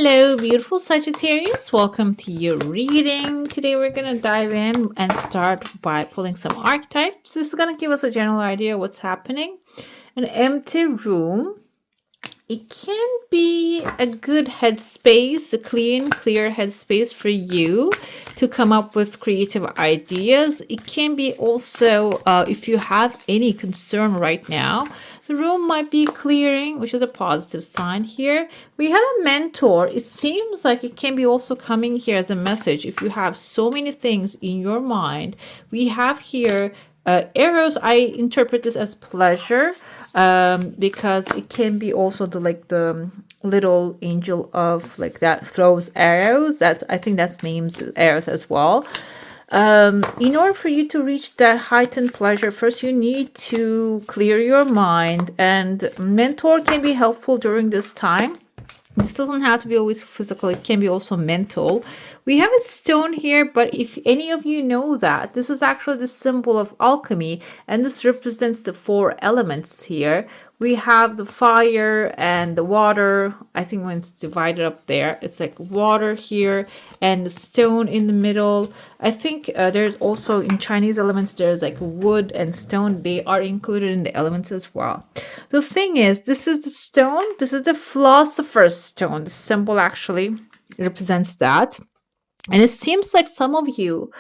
Hello, beautiful Sagittarius. Welcome to your reading. Today we're going to dive in and start by pulling some archetypes. This is going to give us a general idea of what's happening. An empty room. It can be a good headspace, a clear headspace for you to come up with creative ideas. It can be also, if you have any concern right now, the room might be clearing, which is a positive sign here. We have a mentor. It seems like it can be also coming here as a message. If you have so many things in your mind, we have here arrows. I interpret this as pleasure because it can be also the little angel of that throws arrows. That I think that's names arrows as well. In order for you to reach that heightened pleasure, first you need to clear your mind, and mentor can be helpful during this time. This doesn't have to be always physical. It can be also mental. We have a stone here, but if any of you know that, this is actually the symbol of alchemy, and this represents the 4 elements here. We have the fire and the water. I think when it's divided up there, it's like water here and the stone in the middle. I think there's also in Chinese elements, there's like wood and stone. They are included in the elements as well. The thing is, this is the stone. This is the philosopher's stone. The symbol actually represents that. And it seems like some of you,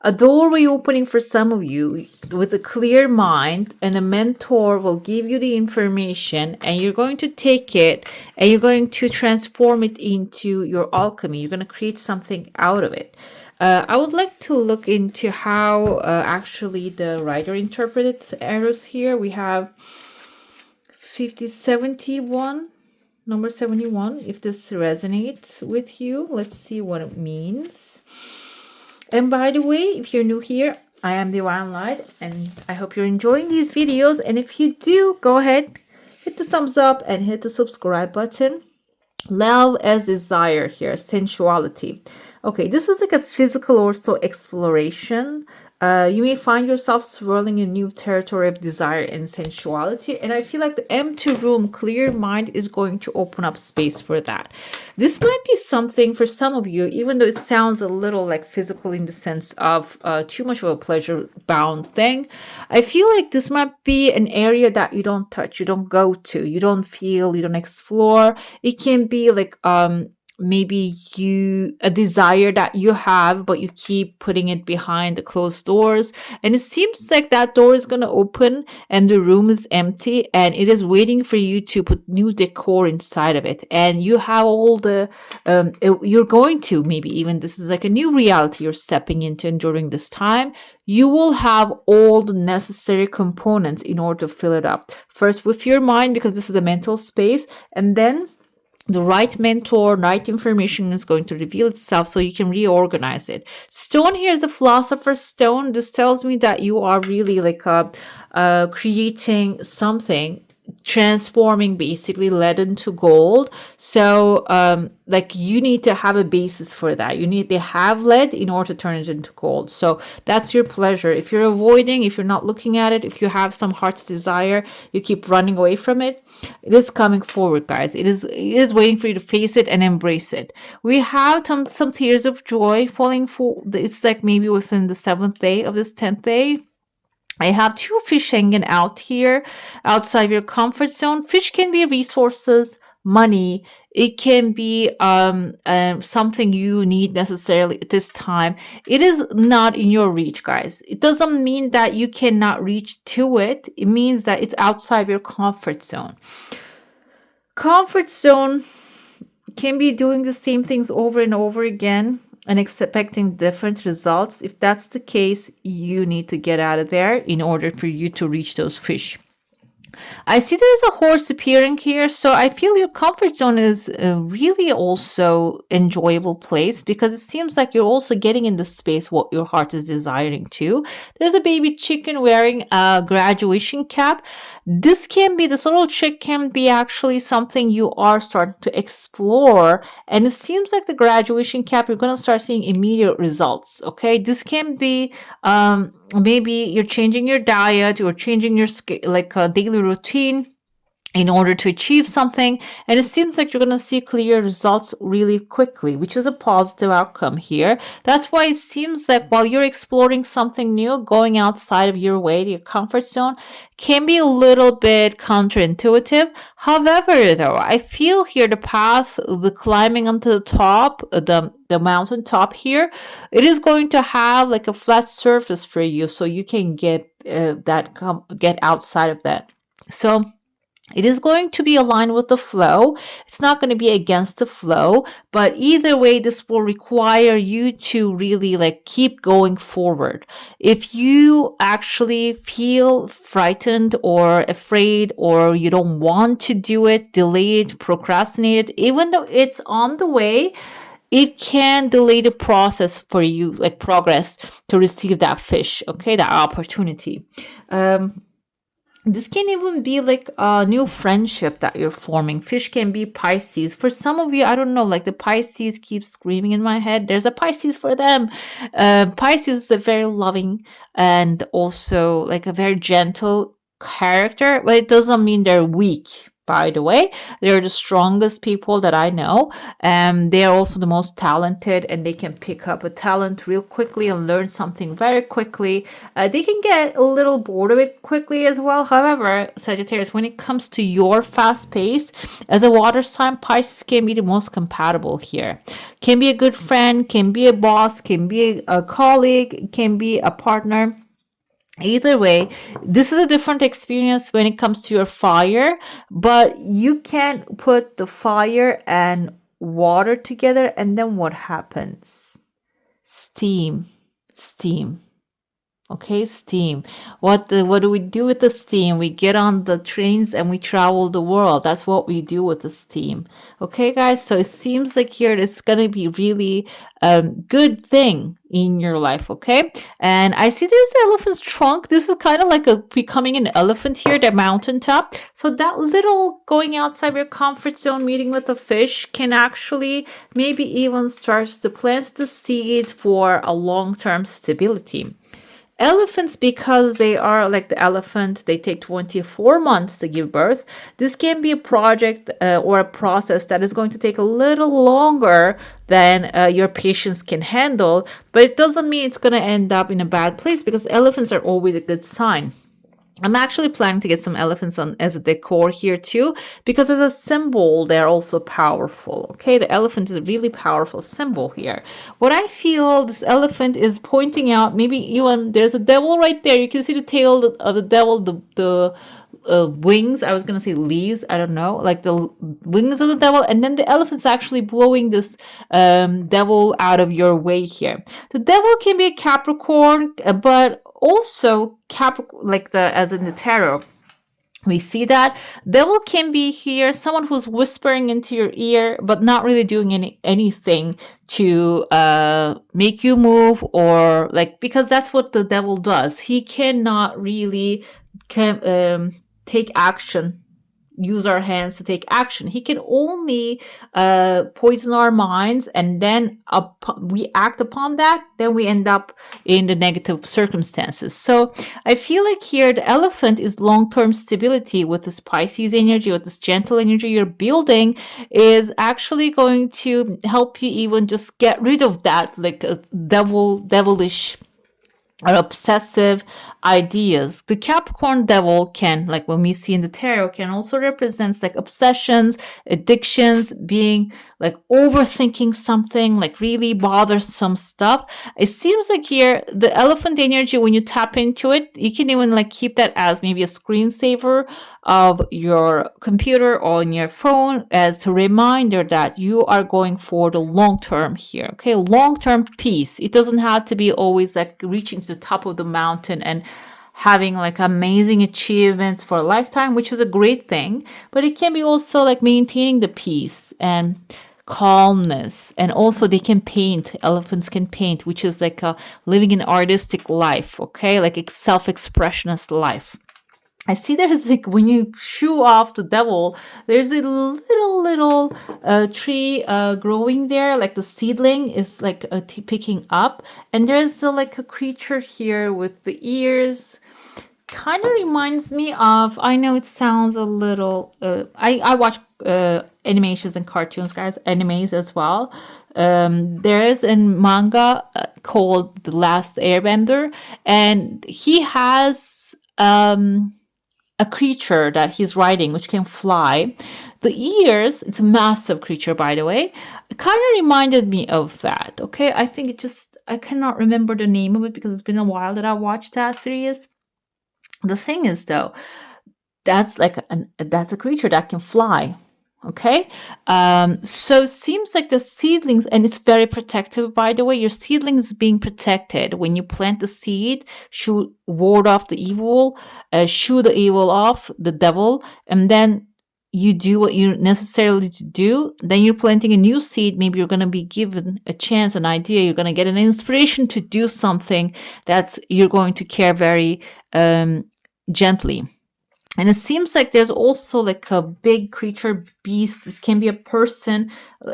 a doorway opening for some of you with a clear mind, and a mentor will give you the information, and you're going to take it and you're going to transform it into your alchemy. You're going to create something out of it. I would like to look into how actually the writer interpreted arrows here. We have 5071. Number 71, if this resonates with you, let's see what it means. And by the way, if you're new here, I am Divine Light, and I hope you're enjoying these videos. And if you do, go ahead, hit the thumbs up and hit the subscribe button. Love as desire here, sensuality. Okay, this is like a physical also exploration. You may find yourself swirling in new territory of desire and sensuality. And I feel like the empty room, clear mind is going to open up space for that. This might be something for some of you, even though it sounds a little like physical in the sense of too much of a pleasure bound thing. I feel like this might be an area that you don't touch, you don't go to, you don't feel, you don't explore. It can be like, maybe a desire that you have, but you keep putting it behind the closed doors, and it seems like that door is going to open and the room is empty and it is waiting for you to put new decor inside of it. And you have all the you're going to, maybe even this is like a new reality you're stepping into, and during this time you will have all the necessary components in order to fill it up, first with your mind, because this is a mental space, and then the right mentor, right information is going to reveal itself so you can reorganize it. Stone here is the philosopher's stone. This tells me that you are really like creating something, transforming basically lead into gold. So like you need to have a basis for that. You need to have lead in order to turn it into gold. So that's your pleasure. If you're avoiding, if you're not looking at it, if you have some heart's desire, you keep running away from it, it is coming forward, guys. It is waiting for you to face it and embrace it. We have some tears of joy falling for, it's like maybe within the 7th day of this 10th day. I have 2 fish hanging out here outside your comfort zone. Fish can be resources, money. It can be something you need necessarily at this time. It is not in your reach, guys. It doesn't mean that you cannot reach to it. It means that it's outside your comfort zone. Comfort zone can be doing the same things over and over again and expecting different results. If that's the case, you need to get out of there in order for you to reach those fish. I see there's a horse appearing here, so I feel your comfort zone is a really also enjoyable place, because it seems like you're also getting in the space what your heart is desiring to. There's a baby chicken wearing a graduation cap. This little chick can be actually something you are starting to explore, and it seems like the graduation cap, you're going to start seeing immediate results. Okay, this can be maybe you're changing your diet, you're changing your daily routine. in order to achieve something, and it seems like you're going to see clear results really quickly, which is a positive outcome here. That's why it seems like while you're exploring something new, going outside of your way, your comfort zone, can be a little bit counterintuitive. However, though, I feel here the path, the climbing onto the top, the mountain top here, it is going to have like a flat surface for you, so you can get get outside of that. So it is going to be aligned with the flow. It's not going to be against the flow, but either way, this will require you to really like keep going forward. If you actually feel frightened or afraid, or you don't want to do it, delay it, procrastinate it, even though it's on the way, it can delay the process for you, like progress to receive that fish, okay, that opportunity. This can even be like a new friendship that you're forming. Fish can be Pisces. For some of you, I don't know, like the Pisces keeps screaming in my head. There's a Pisces for them. Pisces is a very loving and also like a very gentle character, but it doesn't mean they're weak. By the way, they're the strongest people that I know. They are also the most talented, and they can pick up a talent real quickly and learn something very quickly. They can get a little bored of it quickly as well. However, Sagittarius, when it comes to your fast pace, as a water sign, Pisces can be the most compatible here. Can be a good friend, can be a boss, can be a colleague, can be a partner. Either way, this is a different experience when it comes to your fire, but you can put the fire and water together, and then what happens? Steam. Okay, steam. What do we do with the steam? We get on the trains and we travel the world. That's what we do with the steam. Okay, guys. So it seems like here it's gonna be really good thing in your life. Okay, and I see there's the elephant's trunk. This is kind of like a becoming an elephant here, the mountaintop. So that little going outside your comfort zone, meeting with a fish, can actually maybe even starts to plant the seed for a long-term stability. Elephants, because they are like the elephant, they take 24 months to give birth. This can be a project or a process that is going to take a little longer than your patience can handle, but it doesn't mean it's going to end up in a bad place, because elephants are always a good sign. I'm actually planning to get some elephants on as a decor here too, because as a symbol, they're also powerful. Okay, the elephant is a really powerful symbol here. What I feel this elephant is pointing out, maybe even there's a devil right there. You can see the tail of the devil, the wings. I was gonna say leaves. I don't know, like the wings of the devil, and then the elephant's actually blowing this devil out of your way here. The devil can be a Capricorn, but also Capricorn, like as in the tarot. We see that devil can be here, someone who's whispering into your ear, but not really doing anything to make you move, or like, because that's what the devil does. He cannot really take action, use our hands to take action. He can only poison our minds, and then we act upon that, then we end up in the negative circumstances. So I feel like here the elephant is long-term stability. With this Pisces energy, with this gentle energy you're building, is actually going to help you even just get rid of that like a devilish or obsessive ideas. The Capricorn devil can, like when we see in the tarot, can also represent like obsessions, addictions, being like overthinking something, like really bothersome stuff. It seems like here the elephant energy, when you tap into it, you can even like keep that as maybe a screensaver of your computer or on your phone, as a reminder that you are going for the long term here. Okay, long term peace. It doesn't have to be always like reaching to the top of the mountain and having like amazing achievements for a lifetime, which is a great thing, but it can be also like maintaining the peace and calmness. And also they can paint, elephants can paint, which is like living an artistic life, okay, like a self-expressionist life. I see there's like, when you shoo off the devil, there's a little tree growing there, like the seedling is like picking up, and there's like a creature here with the ears kind of reminds me of, I know it sounds a little, I watch animations and cartoons, guys, animes as well. There is a manga called The Last Airbender, and he has a creature that he's riding which can fly. The ears, it's a massive creature, by the way, it kind of reminded me of that. Okay, I think it just, I cannot remember the name of it because it's been a while that I watched that series. The thing is, though, that's like that's a creature that can fly. Okay, so it seems like the seedlings, and it's very protective, by the way. Your seedlings being protected when you plant the seed, should ward off the evil, shoo the evil off, the devil, and then you do what you necessarily to do. Then you're planting a new seed. Maybe you're going to be given a chance, an idea. You're going to get an inspiration to do something that's you're going to care very gently. And it seems like there's also like a big creature beast. This can be a person,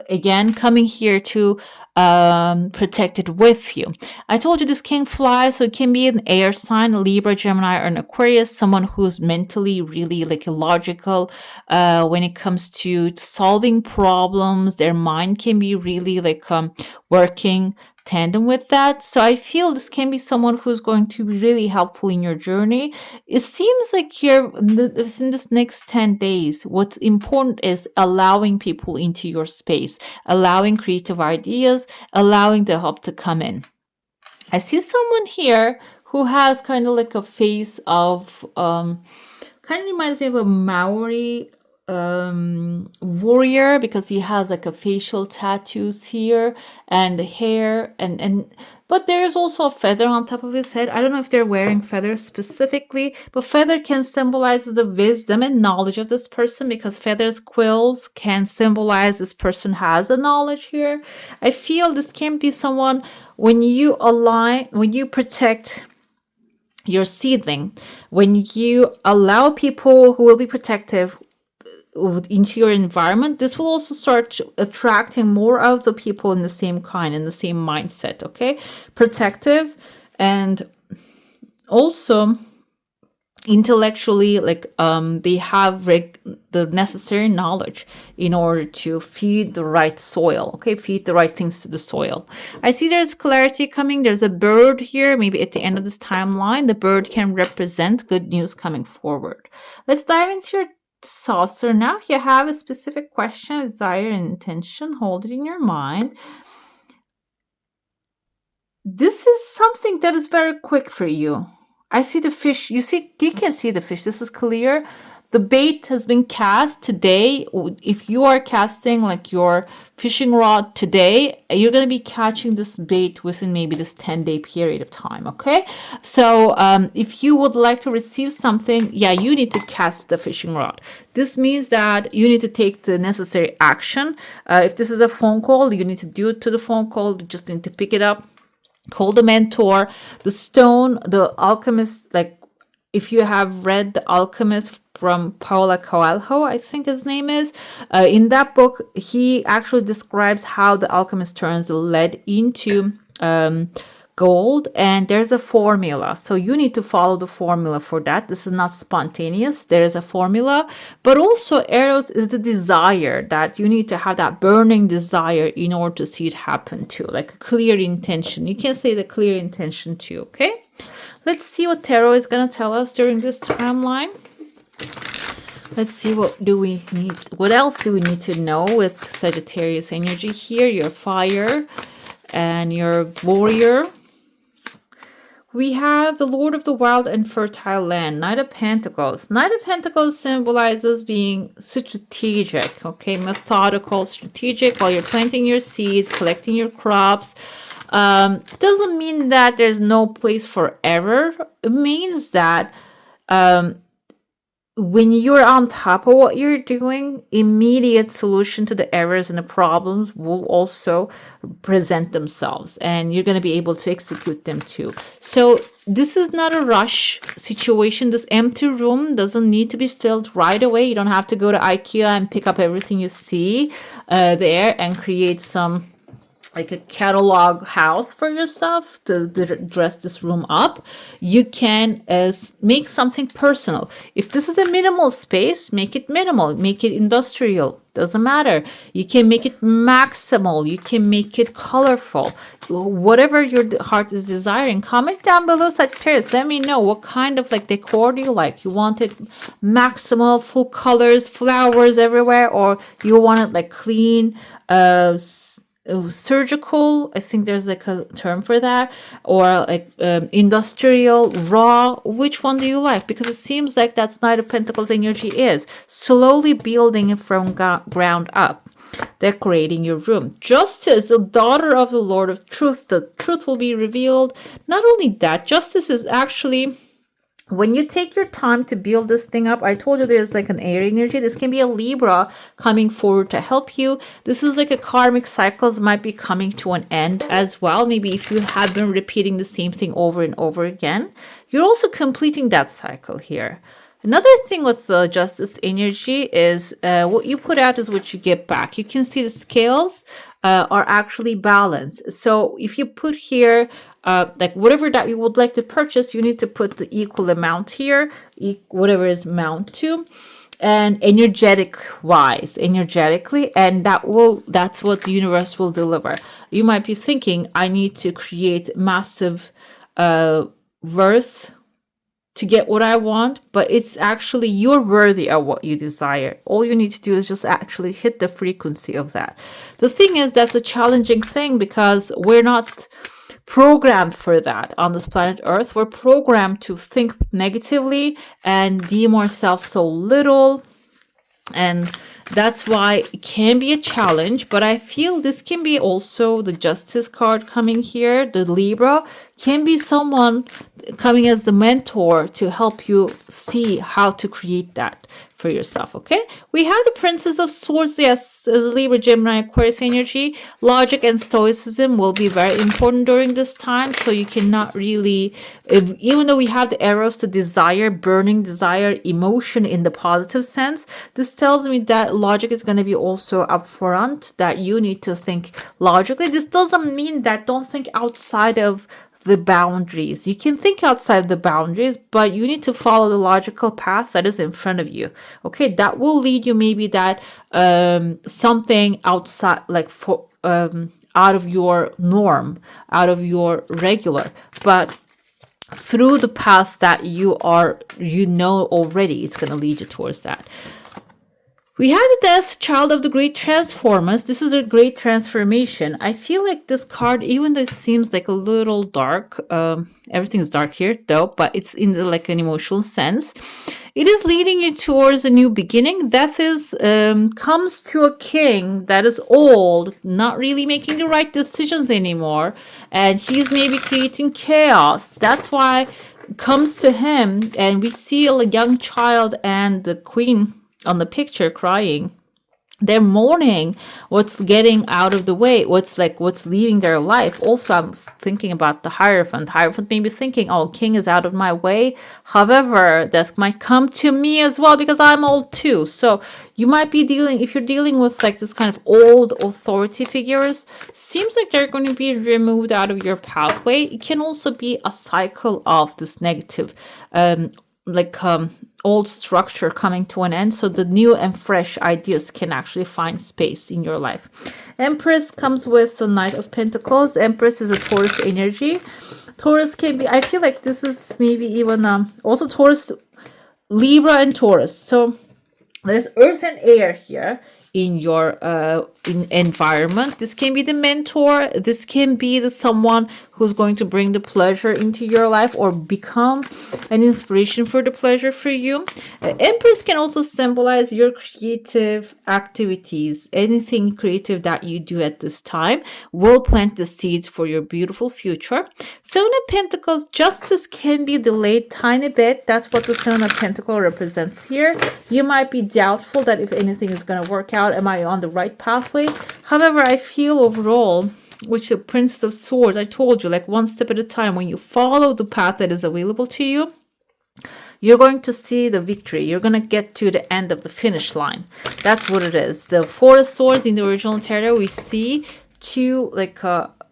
again, coming here to protect it with you. I told you this can fly, so it can be an air sign, a Libra, Gemini, or an Aquarius, someone who's mentally really like logical when it comes to solving problems. Their mind can be really like working tandem with that. So I feel this can be someone who's going to be really helpful in your journey. It seems like here within this next 10 days, what's important is allowing people into your space, allowing creative ideas, allowing the help to come in. I see someone here who has kind of like a face of kind of reminds me of a Maori warrior, because he has like a facial tattoos here and the hair and but there's also a feather on top of his head. I don't know if they're wearing feathers specifically, but feather can symbolize the wisdom and knowledge of this person, because feathers, quills can symbolize this person has a knowledge here. I feel this can be someone, when you align, when you protect your seedling, when you allow people who will be protective into your environment, this will also start attracting more of the people in the same kind, in the same mindset. Okay, protective and also intellectually, like they have the necessary knowledge in order to feed the right soil. Okay, feed the right things to the soil. I see there's clarity coming. There's a bird here. Maybe at the end of this timeline, the bird can represent good news coming forward. Let's dive into your saucer now. If you have a specific question, desire, and intention, hold it in your mind. This is something that is very quick for you. I see the fish. You can see the fish. This is clear. The bait has been cast today. If you are casting like your fishing rod today, you're going to be catching this bait within maybe this 10-day period of time. Okay. So if you would like to receive something, yeah, you need to cast the fishing rod. This means that you need to take the necessary action. If this is a phone call, you need to do it to the phone call. You just need to pick it up. Call the mentor, the stone, the alchemist. Like if you have read The Alchemist from Paulo Coelho, I think his name is, in that book, he actually describes how the alchemist turns the lead into gold, and there's a formula. So you need to follow the formula for that. This is not spontaneous. There is a formula, but also Eros is the desire, that you need to have that burning desire in order to see it happen too, like a clear intention. You can say the clear intention too. Okay, let's see what tarot is going to tell us during this timeline. Let's see, what else do we need to know with Sagittarius energy here? Your fire and your warrior. We have the Lord of the Wild and Fertile Land, Knight of Pentacles. Knight of Pentacles symbolizes being strategic, okay, methodical, strategic while you're planting your seeds, collecting your crops. Doesn't mean that there's no place for error. It means that when you're on top of what you're doing, immediate solution to the errors and the problems will also present themselves, and you're going to be able to execute them too. So this is not a rush situation. This empty room doesn't need to be filled right away. You don't have to go to IKEA and pick up everything you see there and create some like a catalog house for yourself to dress this room up, you can make something personal. If this is a minimal space, make it minimal, make it industrial, doesn't matter. You can make it maximal, you can make it colorful, whatever your heart is desiring. Comment down below, Sagittarius, let me know what kind of like decor do you like. You want it maximal, full colors, flowers everywhere, or you want it like clean, surgical, I think there's like a term for that, or like industrial, raw. Which one do you like? Because it seems like that's Knight of Pentacles energy is slowly building it from ground up, decorating your room. Justice, the daughter of the Lord of Truth, the truth will be revealed. Not only that, justice is actually when you take your time to build this thing up. I told you there's like an air energy. This can be a Libra coming forward to help you. This is like a karmic cycles might be coming to an end as well. Maybe if you have been repeating the same thing over and over again, you're also completing that cycle here. Another thing with the justice energy is what you put out is what you get back. You can see the scales are actually balanced. So if you put here like whatever that you would like to purchase, you need to put the equal amount here, whatever is amount to, and energetically, and that's what the universe will deliver. You might be thinking, I need to create massive worth to get what I want, but it's actually you're worthy of what you desire. All you need to do is just actually hit the frequency of that. The thing is, that's a challenging thing because we're not programmed for that on this planet Earth. We're programmed to think negatively and deem ourselves so little, and that's why it can be a challenge. But I feel this can be also the Justice card coming here. The Libra can be someone coming as the mentor to help you see how to create that for yourself. Okay, we have the Princess of Swords. Yes, as Libra, Gemini, Aquarius energy. Logic and stoicism will be very important during this time. So you cannot really, even though we have the arrows to desire, burning desire, emotion in the positive sense, this tells me that logic is going to be also up front, that you need to think logically. This doesn't mean that don't think outside of the boundaries. You can think outside the boundaries, but you need to follow the logical path that is in front of you. Okay, that will lead you maybe that something outside, like for out of your norm, out of your regular, but through the path that you know already, it's going to lead you towards that. We have the Death, Child of the Great Transformers. This is a great transformation. I feel like this card, even though it seems like a little dark, everything is dark here though, but it's in like an emotional sense. It is leading you towards a new beginning. Death is comes to a king that is old, not really making the right decisions anymore, and he's maybe creating chaos. That's why it comes to him, and we see a young child and the queen on the picture crying. They're mourning what's getting out of the way, what's leaving their life. Also, I'm thinking about the Hierophant. Hierophant may be thinking, oh, king is out of my way. However, that might come to me as well because I'm old too. So you might be if you're dealing with like this kind of old authority figures, seems like they're going to be removed out of your pathway. It can also be a cycle of this negative, old structure coming to an end, so the new and fresh ideas can actually find space in your life. Empress comes with the Knight of Pentacles. Empress is a Taurus energy. Taurus can be, I feel like this is maybe even also Taurus, Libra and Taurus. So there's earth and air here in your environment. This can be the mentor. This can be the someone who's going to bring the pleasure into your life or become an inspiration for the pleasure for you. Empress can also symbolize your creative activities. Anything creative that you do at this time will plant the seeds for your beautiful future. Seven of Pentacles, justice can be delayed tiny bit. That's what the Seven of Pentacles represents here. You might be doubtful that if anything is going to work out. Am I on the right pathway? However, I feel overall, which the Princess of Swords, I told you, like one step at a time, when you follow the path that is available to you, you're going to see the victory. You're going to get to the end of the finish line. That's what it is. The Four of Swords in the original tarot, we see two like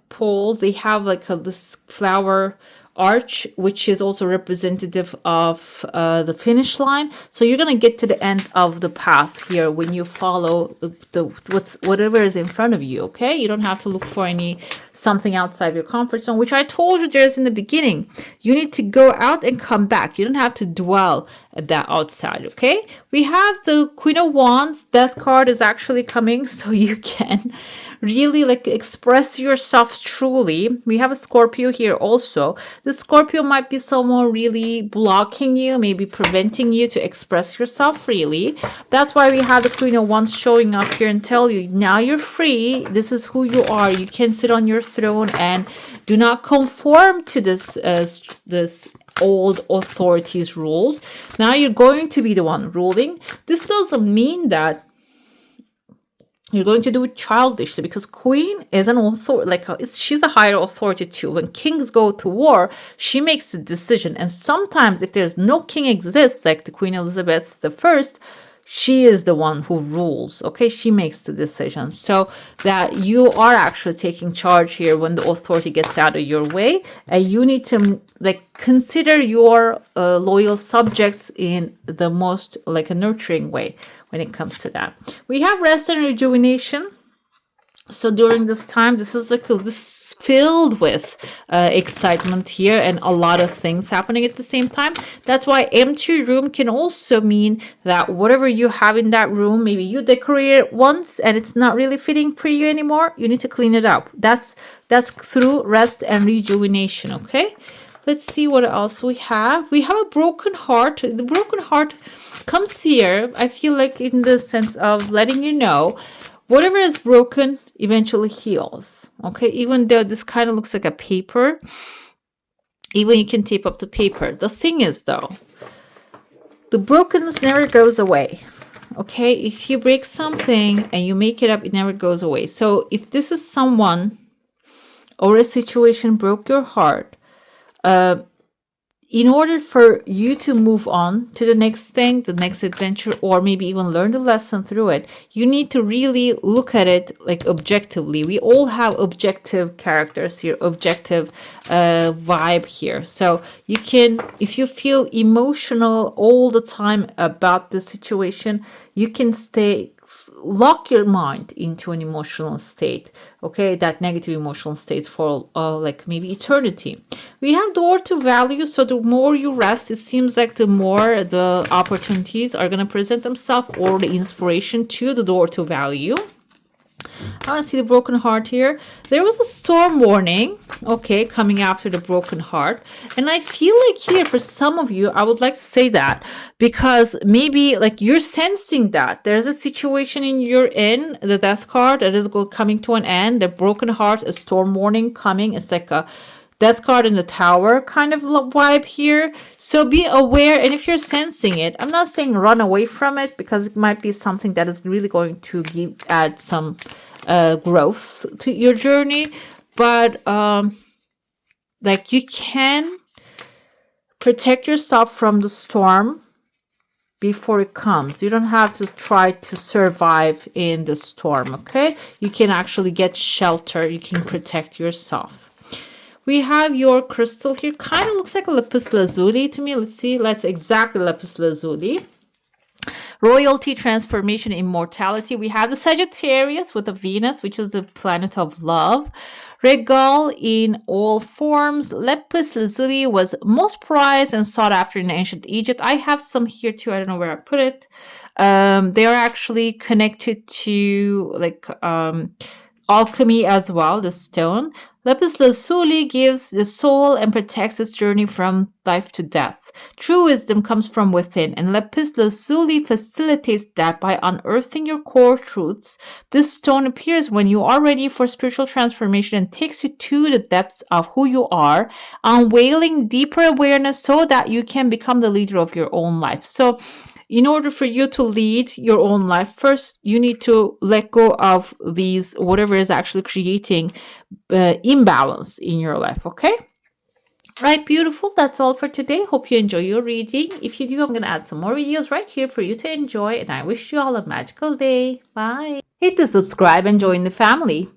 poles. They have like this flower arch, which is also representative of the finish line. So you're gonna get to the end of the path here when you follow whatever is in front of you. Okay, you don't have to look for something outside your comfort zone, which I told you there's in the beginning. You need to go out and come back. You don't have to dwell at that outside. Okay, we have the Queen of Wands. Death card is actually coming, so you can really like express yourself truly. We have a Scorpio here also. The Scorpio might be someone really blocking you, maybe preventing you to express yourself freely. That's why we have the Queen of Wands showing up here and tell you, now you're free. This is who you are. You can sit on your throne and do not conform to this old authorities rules. Now you're going to be the one ruling. This doesn't mean that you're going to do it childishly, because queen is an authority, she's a higher authority too. When kings go to war, she makes the decision. And sometimes if there's no king exists, like the Queen Elizabeth I, she is the one who rules. Okay, she makes the decision. So that you are actually taking charge here when the authority gets out of your way, and you need to consider your loyal subjects in the most a nurturing way. When it comes to that, we have rest and rejuvenation. So during this time, this is this filled with excitement here and a lot of things happening at the same time. That's why empty room can also mean that whatever you have in that room, maybe you decorated it once and it's not really fitting for you anymore. You need to clean it up. That's through rest and rejuvenation. Okay. Let's see what else we have. We have a broken heart. The broken heart comes here, I feel like, in the sense of letting you know whatever is broken eventually heals. Okay, even though this kind of looks like a paper, even you can tape up the paper. The thing is, though, the brokenness never goes away. Okay, if you break something and you make it up, it never goes away. So if this is someone or a situation broke your heart, in order for you to move on to the next thing, the next adventure, or maybe even learn the lesson through it, you need to really look at it objectively. We all have objective characters here, objective vibe here. So you can, if you feel emotional all the time about the situation, you can lock your mind into an emotional state, okay, that negative emotional state for maybe eternity. We have door to value. So the more you rest, it seems like the more the opportunities are going to present themselves, or the inspiration to the door to value. I see the broken heart here. There was a storm warning, okay, coming after the broken heart. And I feel like here, for some of you, I would like to say that because maybe you're sensing that there's a situation you're in, the death card, that is coming to an end, the broken heart, a storm warning coming. It's like a death card in the tower kind of vibe here. So be aware. And if you're sensing it, I'm not saying run away from it, because it might be something that is really going to add some growth to your journey. But you can protect yourself from the storm before it comes. You don't have to try to survive in the storm. Okay, you can actually get shelter. You can protect yourself. We have your crystal here. Kind of looks like a lapis lazuli to me. Let's see. That's exactly lapis lazuli. Royalty, transformation, immortality. We have the Sagittarius with the Venus, which is the planet of love. Regal in all forms. Lapis lazuli was most prized and sought after in ancient Egypt. I have some here too. I don't know where I put it. They are actually connected to alchemy as well, the stone. Lapis lazuli gives the soul and protects its journey from life to death. True wisdom comes from within, and lapis lazuli facilitates that by unearthing your core truths. This stone appears when you are ready for spiritual transformation and takes you to the depths of who you are, unveiling deeper awareness so that you can become the leader of your own life. So in order for you to lead your own life, first you need to let go of these, whatever is actually creating imbalance in your life. Okay, right, beautiful. That's all for today. Hope you enjoy your reading. If you do, I'm going to add some more videos right here for you to enjoy, and I wish you all a magical day. Bye. Hit the subscribe and join the family.